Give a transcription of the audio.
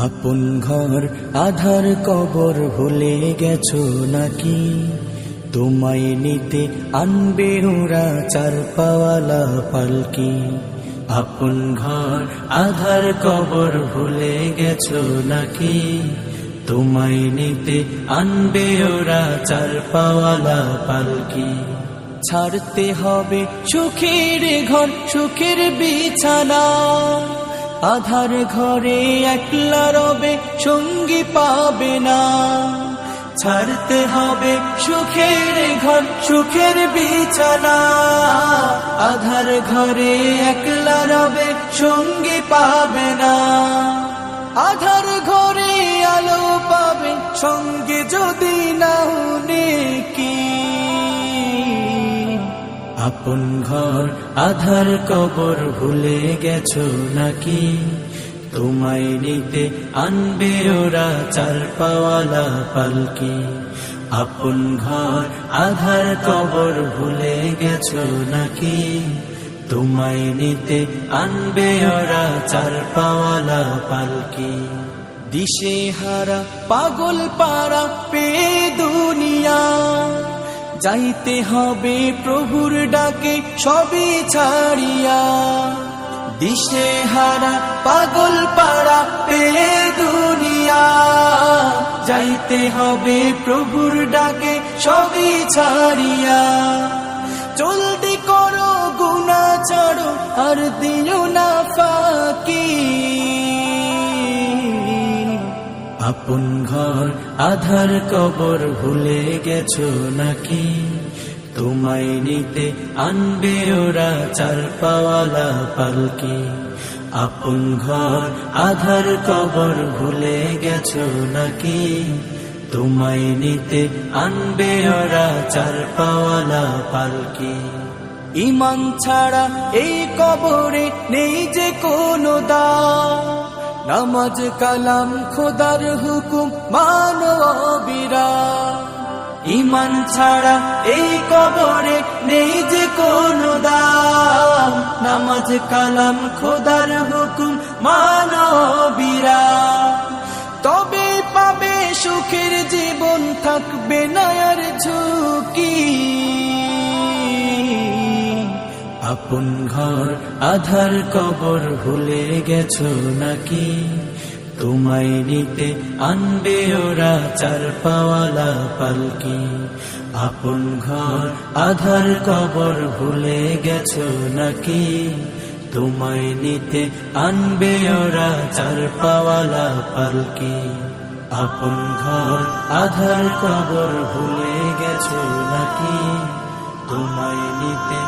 আপন ঘর আধার কবর ভুলে গেছো নাকি? তোমায় নিতে আনবে ওরা চার পাওয়ালা পালকি। আপন ঘর আধার কবর ভুলে গেছো নাকি? তোমায় নিতে আনবে ওরা চার পাওয়ালা পালকি। ছাড়তে হবে সুখের ঘর সুখের বিছানা, আধার ঘরে একলা রবে সঙ্গী পাবে না। ছাড়তে হবে সুখের ঘর সুখের বিছানা, আধার ঘরে একলা রবে সঙ্গী পাবে না। আধার ঘরে আলো পাবে সঙ্গে যদি নাও নেকি। আপন ঘর আধার কবর ভুলে গেছো নাকি? তোমায় নিতে আনবে ওরা চার পাওয়ালা পালকি। আপন ঘর আধার কবর ভুলে গেছো নাকি? তোমায় নিতে আনবে ওরা চার পাওয়ালা পালকি। দিশে হারা পাগল পারা পে দুনিয়া, যাইতে হবে প্রভুর ডাকে সবই ছাড়িয়া। দিশে হারা পাগল পারা পে দুনিয়া, যাইতে হবে প্রভুর ডাকে সবই ছাড়িয়া। জলদি করো গুনাহ ছাড়ো আর দিও না ফাঁকি। আপন ঘর আধার কবর ভুলে গেছো নাকি? তোমায় নিতে আনবে ওরা চার পাওয়ালা পালকি। আপন ঘর আধার কবর ভুলে গেছো নাকি? তোমায় নিতে আনবে ওরা চার পাওয়ালা পালকি। ঈমান ছাড়া এই কবরে নেই যে কোনো দাম, নামাজ কালাম খোদার হুকুম মানো অবিরাম। ঈমান ছাড়া এই কবরে নেই যে কোনো দাম, নামাজ কালাম খোদার হুকুম মানো অবিরাম। তবে পাবে সুখের জীবন, থাকবে না আর ঝুঁকি। আপন ঘর আধার কবর ভুলে গেছো নাকি? তোমায় নিতে আনবে ওরা চার পাওয়ালা পালকি। আপন ঘর আধার কবর ভুলে গেছো নাকি? তোমায় নিতে আনবে ওরা চার পাওয়ালা পালকি। আপন ঘর আধার কবর ভুলে গেছো নাকি? তোমায় নিতে